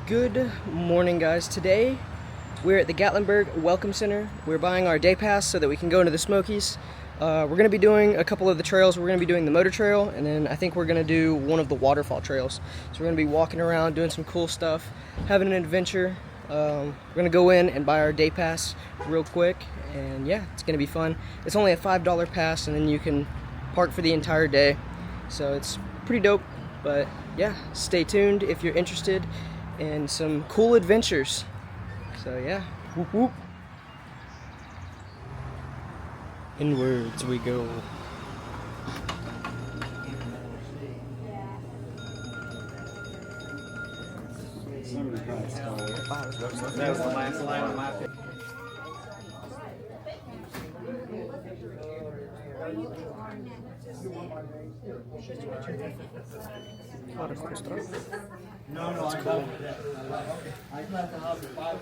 Good morning, guys. Today we're at the Gatlinburg Welcome Center. We're buying our day pass so that we can go into the Smokies. We're going to be doing a couple of the trails. We're going to be doing the motor trail, and then I think we're going to do one of the waterfall trails. So we're going to be walking around, doing some cool stuff, having an adventure. We're going to go in and buy our day pass real quick, and yeah, it's going to be fun. It's only a $5 pass, and then you can park for the entire day. So it's pretty dope, but yeah, stay tuned if you're interested in some cool adventures. So yeah, whoop whoop. Inwards we go. That was the last line of my picture. A lot of cool stuff. No, that's cool. I got the house at 5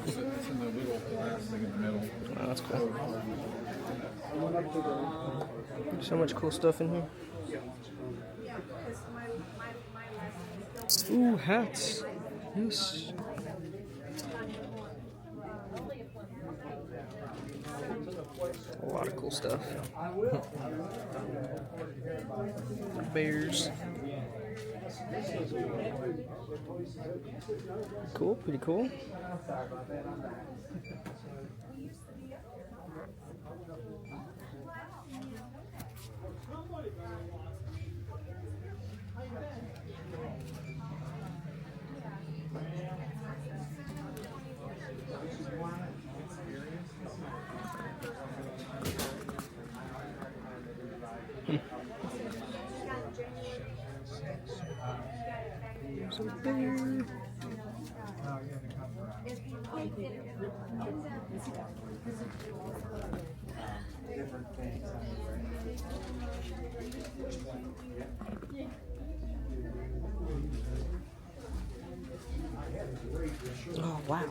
It's in the little glass thing in the middle. Oh, that's cool. So much cool stuff in here. Ooh, hats. Yes. A lot of cool stuff. Bears. Cool, pretty cool. Oh, wow.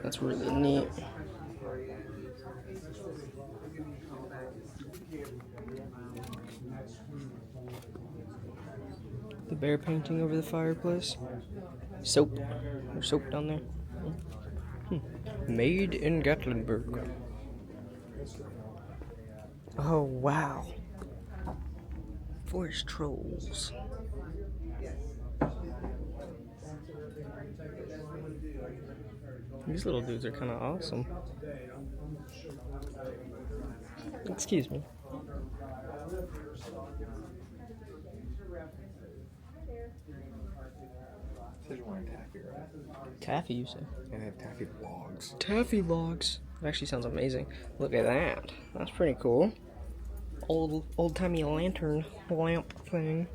That's really neat. The bear painting over the fireplace. Soap. There's soap down there. Made in Gatlinburg. Oh, wow. Forest trolls. These little dudes are kind of awesome. Excuse me. Said you wanted taffy, right? Taffy, you say? And they have taffy logs. Taffy logs. That actually sounds amazing. Look at that. That's pretty cool. Old-timey lantern lamp thing.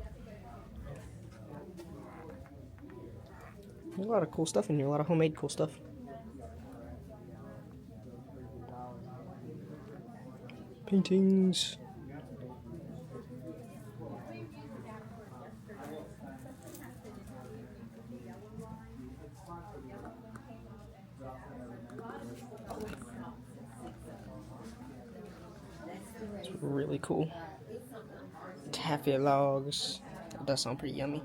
There's a lot of cool stuff in here. A lot of homemade cool stuff. Paintings. It's really cool. Taffy logs. That does sound pretty yummy.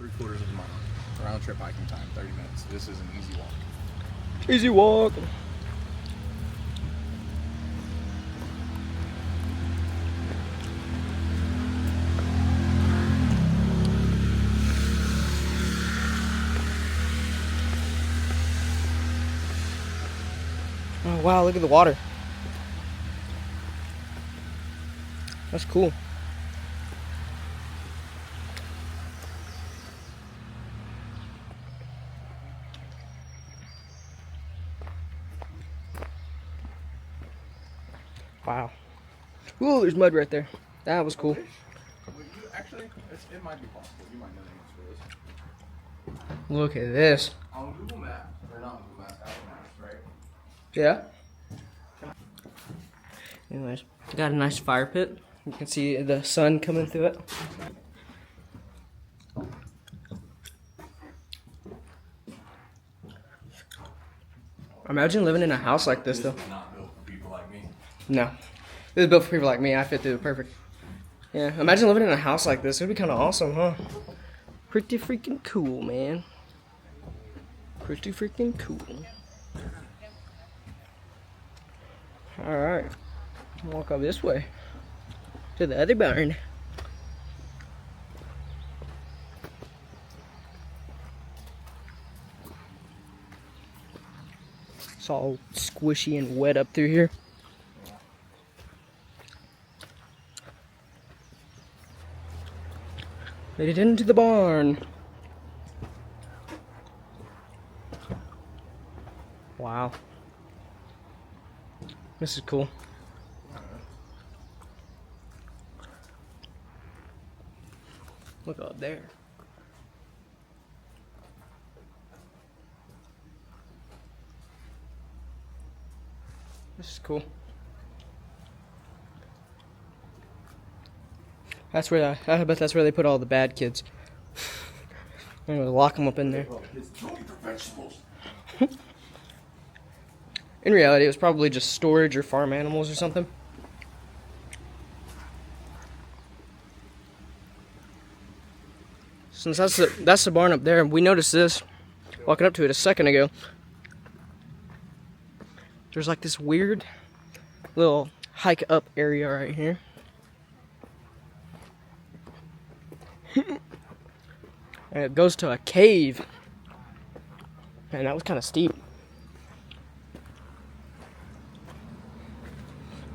3/4 of a mile. Round trip hiking time, 30 minutes. This is an easy walk. Easy walk. Oh wow, look at the water. That's cool. Wow. Ooh, there's mud right there. That was cool. Actually, it might be possible. You might know the answer to this. Look at this. On Google Maps, or not Google Maps, Apple Maps, right? Yeah. Anyways, got a nice fire pit. You can see the sun coming through it. Imagine living in a house like this, though. This is not built for people like me. No. This is built for people like me. I fit through it perfect. Yeah, imagine living in a house like this. It would be kind of awesome, huh? Pretty freaking cool, man. Pretty freaking cool. Alright. Walk up this way. To the other barn. It's all squishy and wet up through here. Made it into the barn. Wow. This is cool. Look up there. This is cool. That's where I bet that's where they put all the bad kids. They're gonna lock them up in there. In reality, it was probably just storage or farm animals or something. Since that's the barn up there, we noticed this walking up to it a second ago. There's like this weird little hike up area right here. And it goes to a cave. Man, that was kind of steep.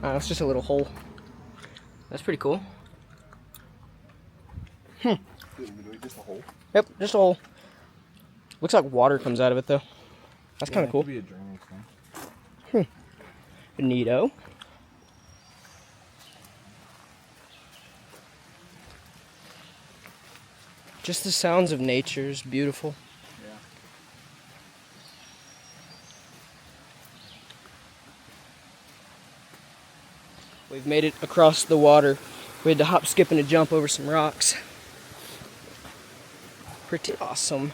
It's just a little hole. That's pretty cool. Just a hole. Yep, just a hole. Looks like water comes out of it though. That's kind of cool. Could be a drainage thing. Neato. Just the sounds of nature is beautiful. Yeah. We've made it across the water. We had to hop, skip, and a jump over some rocks. Pretty awesome.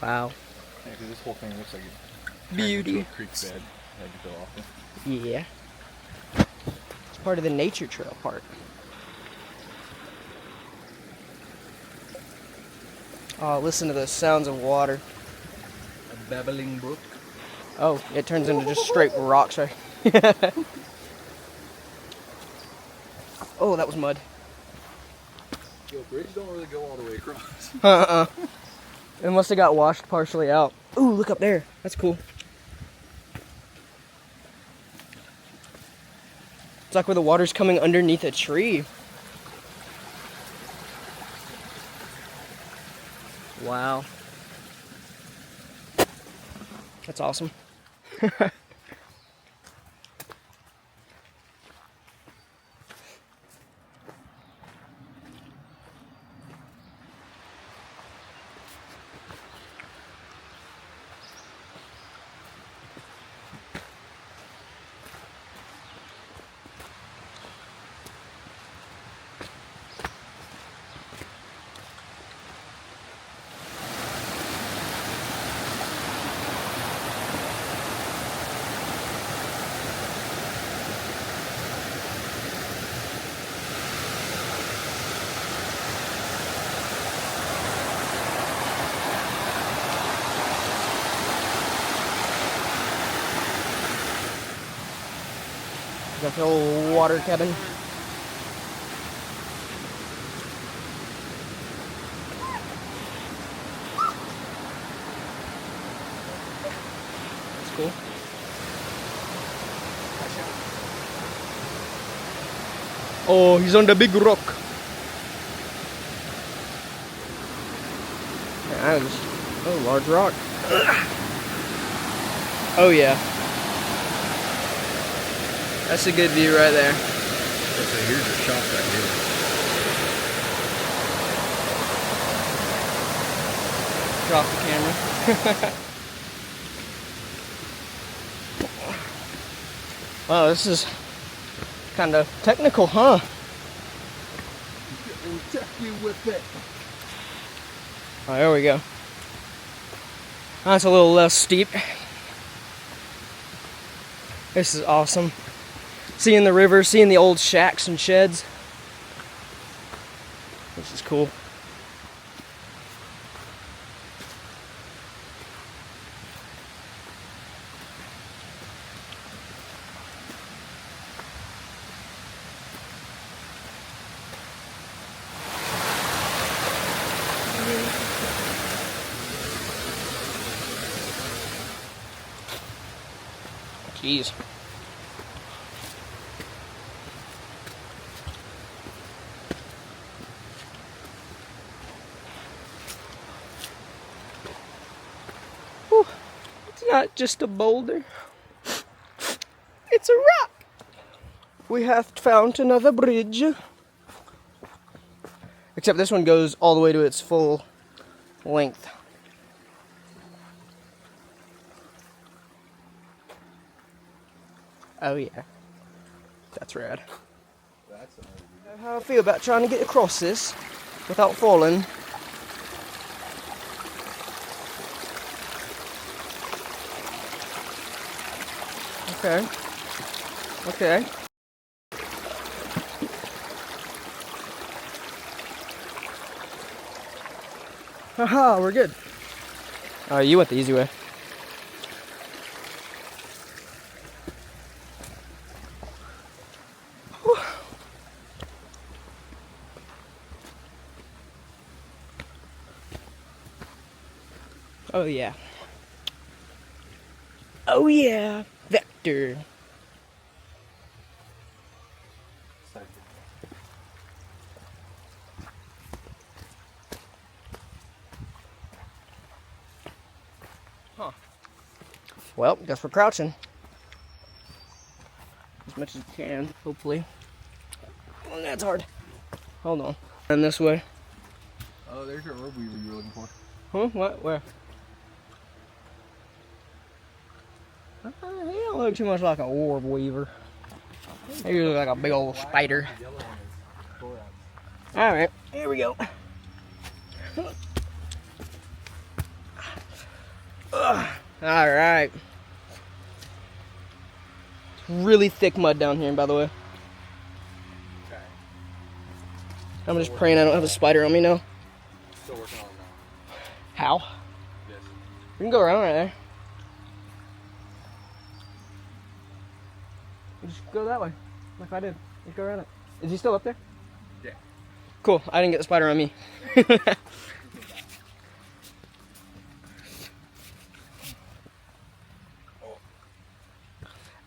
Wow. Yeah, 'cause this whole thing looks like it Beauty. a creek bed. Had to go off it. Yeah. It's part of the nature trail part. Oh, listen to the sounds of water. A babbling brook. Oh, it turns into just straight rocks right. Oh, that was mud. Yo, bridges don't really go all the way across. It must have got washed partially out. Ooh, look up there. That's cool. It's like where the water's coming underneath a tree. Wow. That's awesome. Got the old water cabin. That's cool. Oh, he's on the big rock. That was a large rock. Oh yeah. That's a good view right there. Okay, here's your shot right here. Drop the camera. Wow, this is kind of technical, huh? We'll check you with it. Oh, there we go. That's a little less steep. This is awesome. Seeing the river, seeing the old shacks and sheds. This is cool. Jeez. Whew. It's not just a boulder. It's a rock. We have found another bridge. Except this one goes all the way to its full length. Oh yeah, that's rad. How I feel about trying to get across this without falling. Okay. Okay. Haha, we're good. Oh, you went the easy way. Oh yeah. Oh yeah. Vector. Huh. Well, guess we're crouching. As much as you can, hopefully. Oh, that's hard. Hold on. And this way. Oh, there's your orb weaver you were looking for. Huh? What? Where? He don't look too much like an orb weaver. He looks like a big old spider. Alright, here we go. Alright. Really thick mud down here, by the way. Okay. I'm just praying I don't have a spider on me now. Still working on it now. How? Yes. We can go around right there. Just go that way, like I did. Just go around it. Is he still up there? Yeah. Cool, I didn't get the spider on me.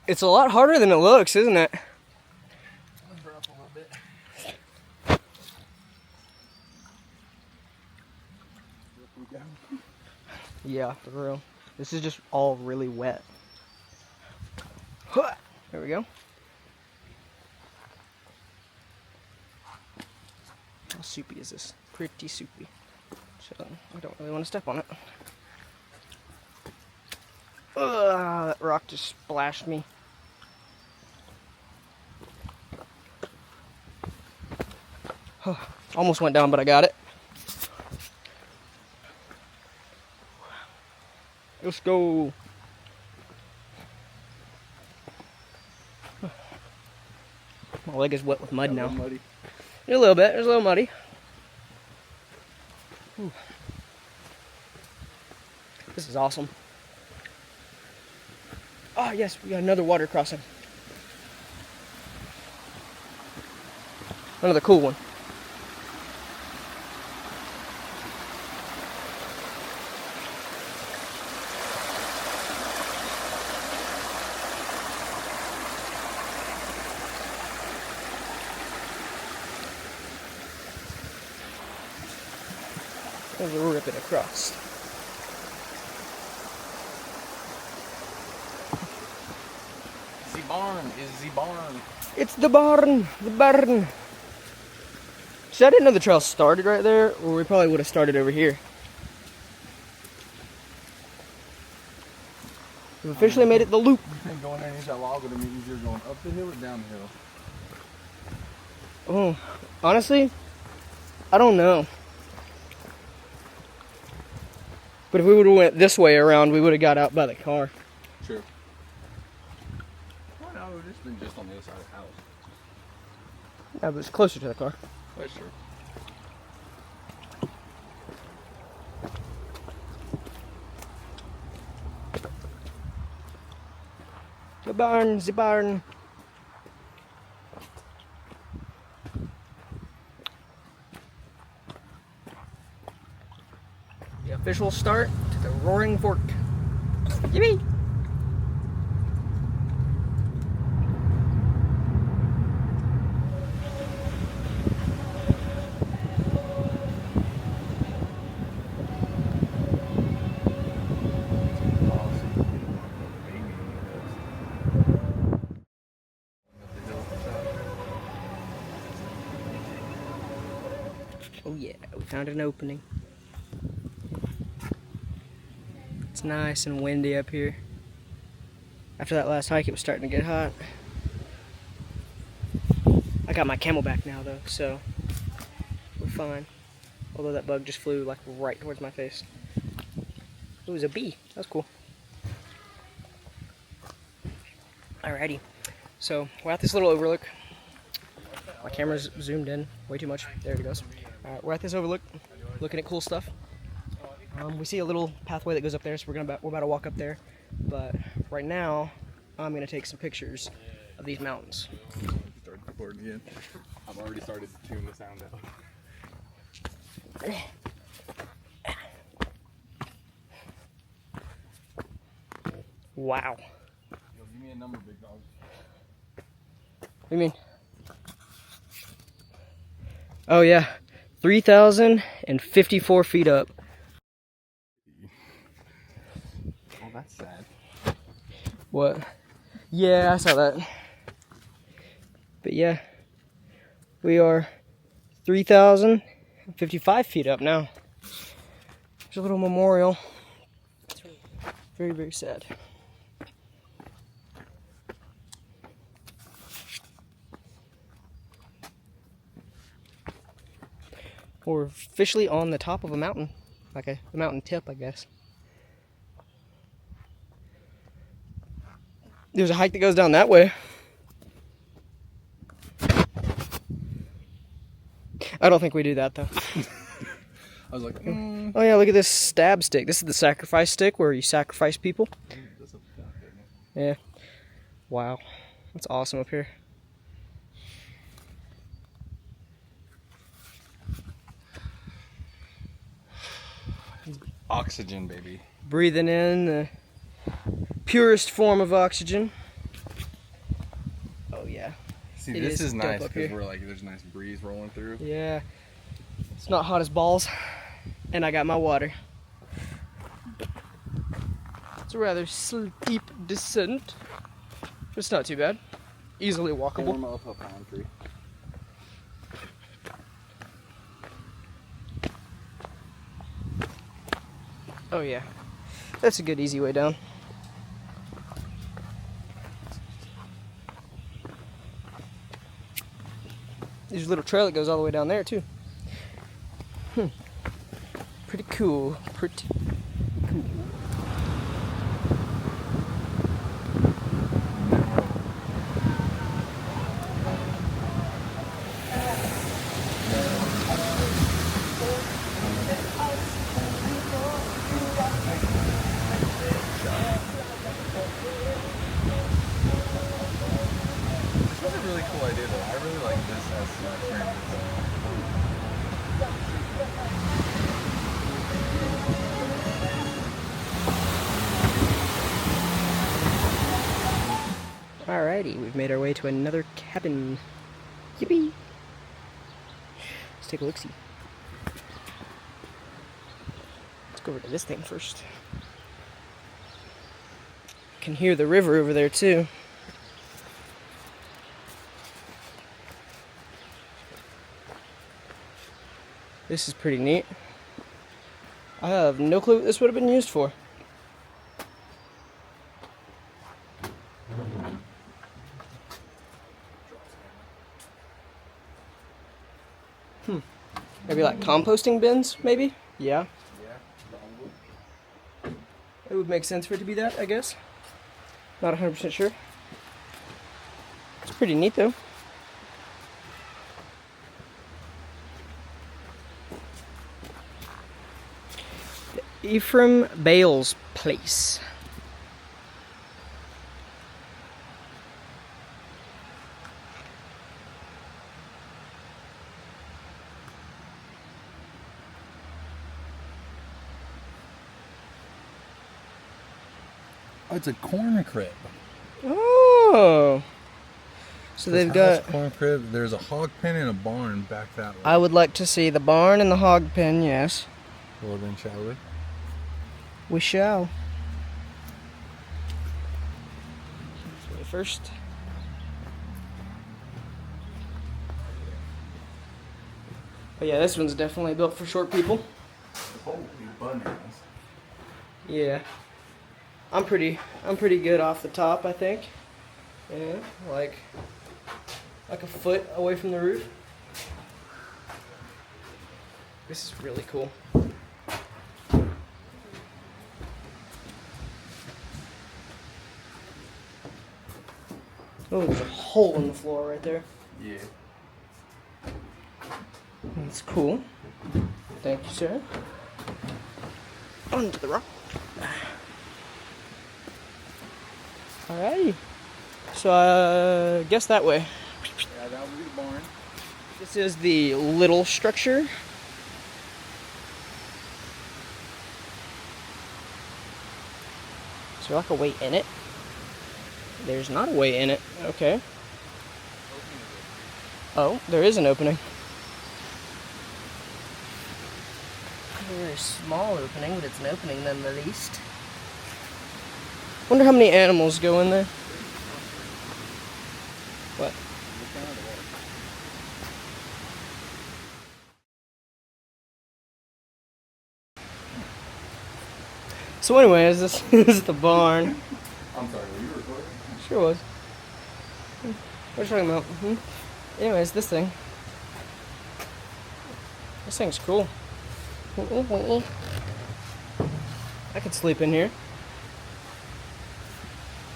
It's a lot harder than it looks, isn't it? Yeah, for real. This is just all really wet. There we go. How soupy is this? Pretty soupy. So I don't really want to step on it. Ugh, that rock just splashed me. Almost went down, but I got it. Let's go. My leg is wet with mud now. Muddy. A little bit. It's a little muddy. Whew. This is awesome. Oh yes, we got another water crossing. Another cool one. We'll rip it across. The barn is the barn. It's the barn, the barn. See, I didn't know the trail started right there, or we probably would have started over here. We've officially made it the loop. I think going underneath that log would have been easier going up the hill or down the hill. Oh, honestly, I don't know. But if we would have went this way around, we would have got out by the car. True. Well, no, it would have just been just on the other side of the house. Yeah, but it's closer to the car. That's true. The barn, the barn. The official start to the Roaring Fork. Yippee! Oh yeah, we found an opening. It's nice and windy up here. After that last hike, it was starting to get hot. I got my Camelback now though, so we're fine. Although that bug just flew like right towards my face. It was a bee. That's cool. Alrighty, so we're at this little overlook. My camera's zoomed in way too much. There it goes. Alright, we're at this overlook, looking at cool stuff. We see a little pathway that goes up there, so we're about to walk up there. But right now, I'm gonna take some pictures of these mountains. Start recording again. I've already started to tune the sound out. Wow. Yo, give me a number, big dog. What do you mean? Oh yeah, 3,054 feet up. Oh, that's sad. What? Yeah, I saw that. But yeah, we are 3,055 feet up now. There's a little memorial. It's very, very sad. We're officially on the top of a mountain, like the mountain tip, I guess. There's a hike that goes down that way. I don't think we do that though. I was like, Oh yeah, look at this stab stick. This is the sacrifice stick where you sacrifice people. Yeah. Wow. That's awesome up here. oxygen, baby. Breathing in the purest form of oxygen. Oh yeah. See, It this is is nice dope up because here. we're like, there's a nice breeze rolling through. Yeah. It's not hot as balls. And I got my water. It's a rather steep descent. But it's not too bad. Easily walkable. Form of a palm tree. Oh yeah. That's a good easy way down. There's a little trail that goes all the way down there too. Pretty cool. Pretty cool. a really cool idea, though. I really like this as an experience. Alrighty, we've made our way to another cabin. Yippee! Let's take a look-see. Let's go over to this thing first. Can hear the river over there too. This is pretty neat. I have no clue what this would have been used for. Maybe like composting bins, maybe? Yeah. It would make sense for it to be that, I guess. Not 100% sure. It's pretty neat though. The Ephraim Bales place. Oh, it's a corn crib. Oh. So they've got... corn crib. There's a hog pen and a barn back that way. I would like to see the barn and the hog pen, yes. Well then, shall we? We shall. So first. But yeah, this one's definitely built for short people. Holy bananas. Yeah. I'm pretty good off the top, I think. Yeah, like a foot away from the roof. This is really cool. Oh, there's a hole in the floor right there. Yeah. That's cool. Thank you, sir. Onto the rock. Alrighty. So, guess that way. Yeah, that would be the barn. This is the little structure. Is there like a way in it? There's not a way in it. Okay. Oh, there is an opening. A very small opening, but it's an opening none the least. Wonder how many animals go in there. What? So anyways, this is the barn. I'm sorry, were you recording? Sure was. What are you talking about? Anyways, this thing. This thing's cool. I could sleep in here.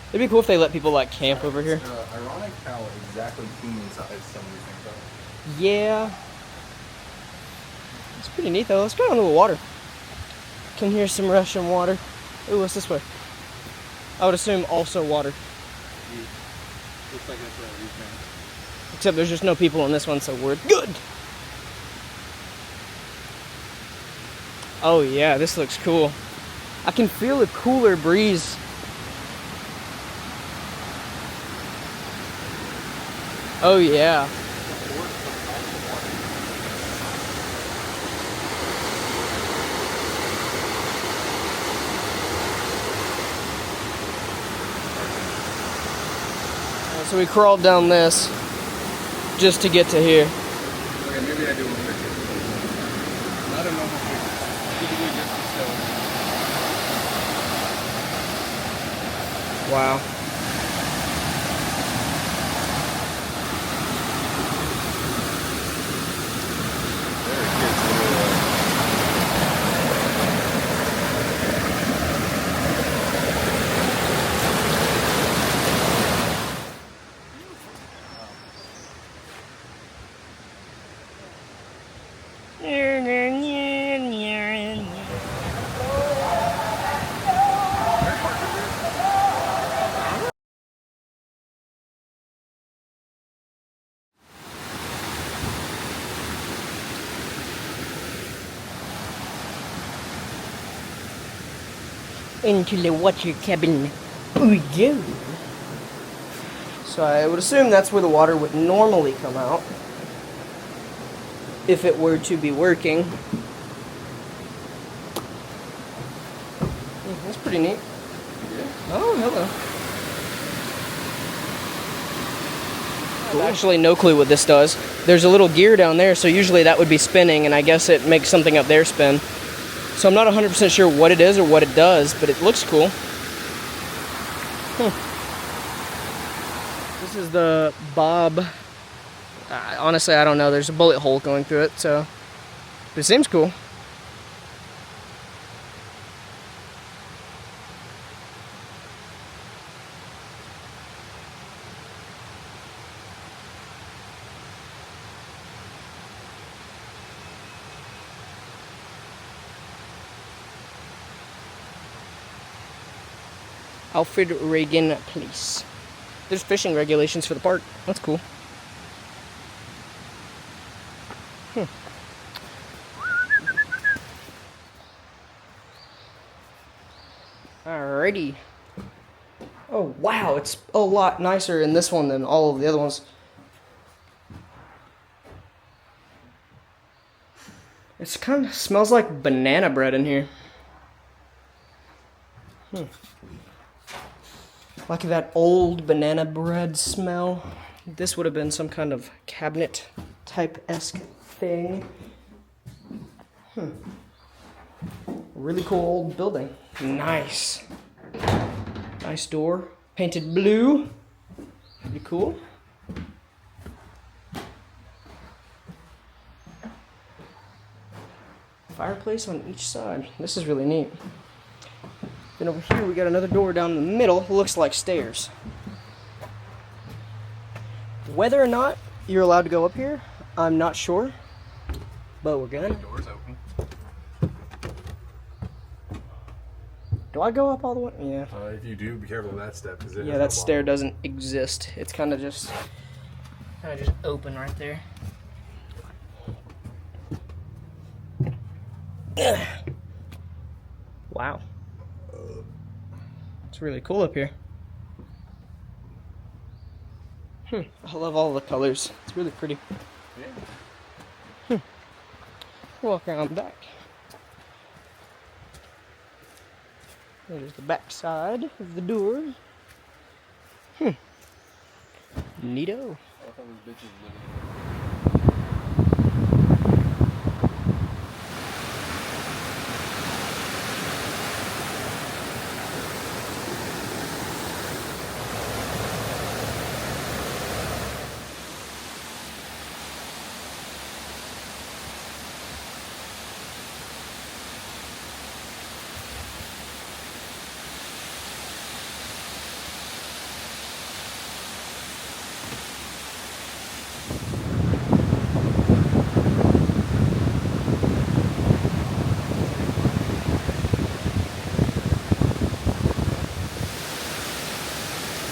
It'd be cool if they let people like camp over here. Ironic how exactly human size some of these things are. Yeah. It's pretty neat though. Let's go into the water. Can hear some rushing water. Ooh, what's this way? I would assume also water. Looks like that's a reef man. Except there's just no people in this one, so we're good. Oh yeah, this looks cool. I can feel a cooler breeze. Oh yeah. So we crawled down this just to get to here. Okay, maybe I do one picture. I don't know how big. Typically just Wow. Into the water cabin we go. So I would assume that's where the water would normally come out if it were to be working. That's pretty neat. Oh, hello. I have actually no clue what this does. There's a little gear down there, so usually that would be spinning, and I guess it makes something up there spin. So I'm not 100% sure what it is or what it does, but it looks cool. This is the bob. Honestly, I don't know. There's a bullet hole going through it, so but it seems cool. Alfred Reagan Police. There's fishing regulations for the park. That's cool. Alrighty. Oh wow, it's a lot nicer in this one than all of the other ones. It kind of smells like banana bread in here. Like that old banana bread smell. This would have been some kind of cabinet type-esque thing. Really cool old building. Nice. Nice door. Painted blue. Pretty cool. Fireplace on each side. This is really neat. Then over here we got another door down the middle. Looks like stairs. Whether or not you're allowed to go up here, I'm not sure. But we're gonna. The door's open. Do I go up all the way? Yeah. If you do, be careful of that step. Yeah, that stair doesn't exist. It's kind of just open right there. Wow. It's really cool up here. I love all the colors. It's really pretty. Yeah. Walk around back. There's the back side of the door. Neato.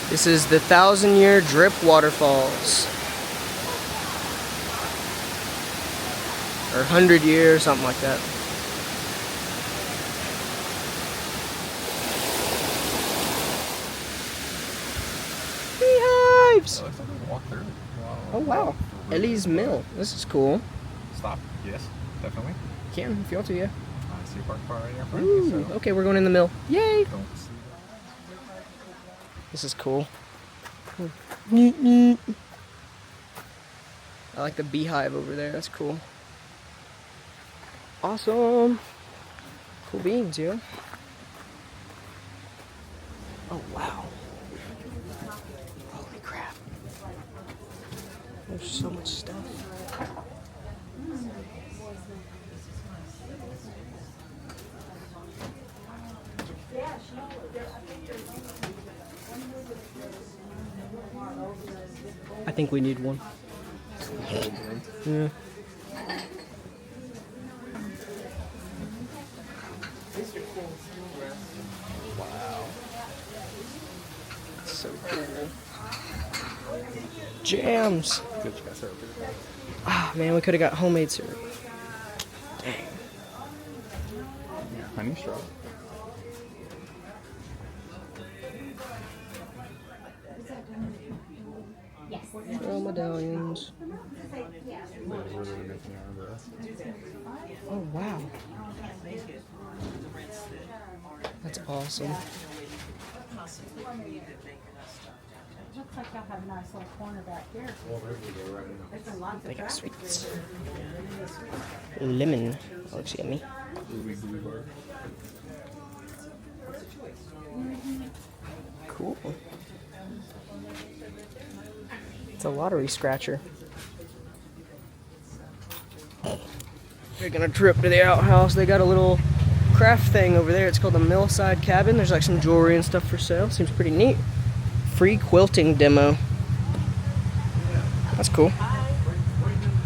This is the 1,000-year drip waterfalls. Or 100-year, something like that. Beehives! Oh, looks like we can walk through. Oh wow. Ellie's Mill. This is cool. Stop. Yes, definitely. You can if you want to, yeah. I see a park car right here in front of Ooh, you, so okay, we're going in the mill. Yay! don't see This is cool. Neat, neat. I like the beehive over there. That's cool. Awesome. Cool beans, yeah. Oh, wow. Holy crap. There's so much stuff. I think we need one. Yeah. Wow. So cool. Jams. Good, you got syrup. Ah, man, we could have got homemade syrup. Dang. Honey straw. Trail medallions. Oh wow. That's awesome. Looks like y'all have a nice little corner back here. There's been lots of They got traffic. sweets. Lemon. That looks yummy. Cool. It's a lottery scratcher. We're gonna trip to the outhouse. They got a little craft thing over there. It's called the Millside Cabin. There's like some jewelry and stuff for sale. Seems pretty neat. Free quilting demo. That's cool.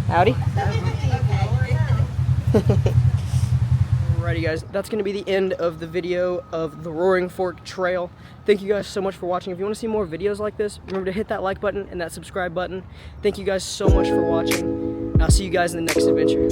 Howdy. Alrighty guys, that's going to be the end of the video of the Roaring Fork Trail. Thank you guys so much for watching. If you want to see more videos like this, remember to hit that like button and that subscribe button. Thank you guys so much for watching. I'll see you guys in the next adventure.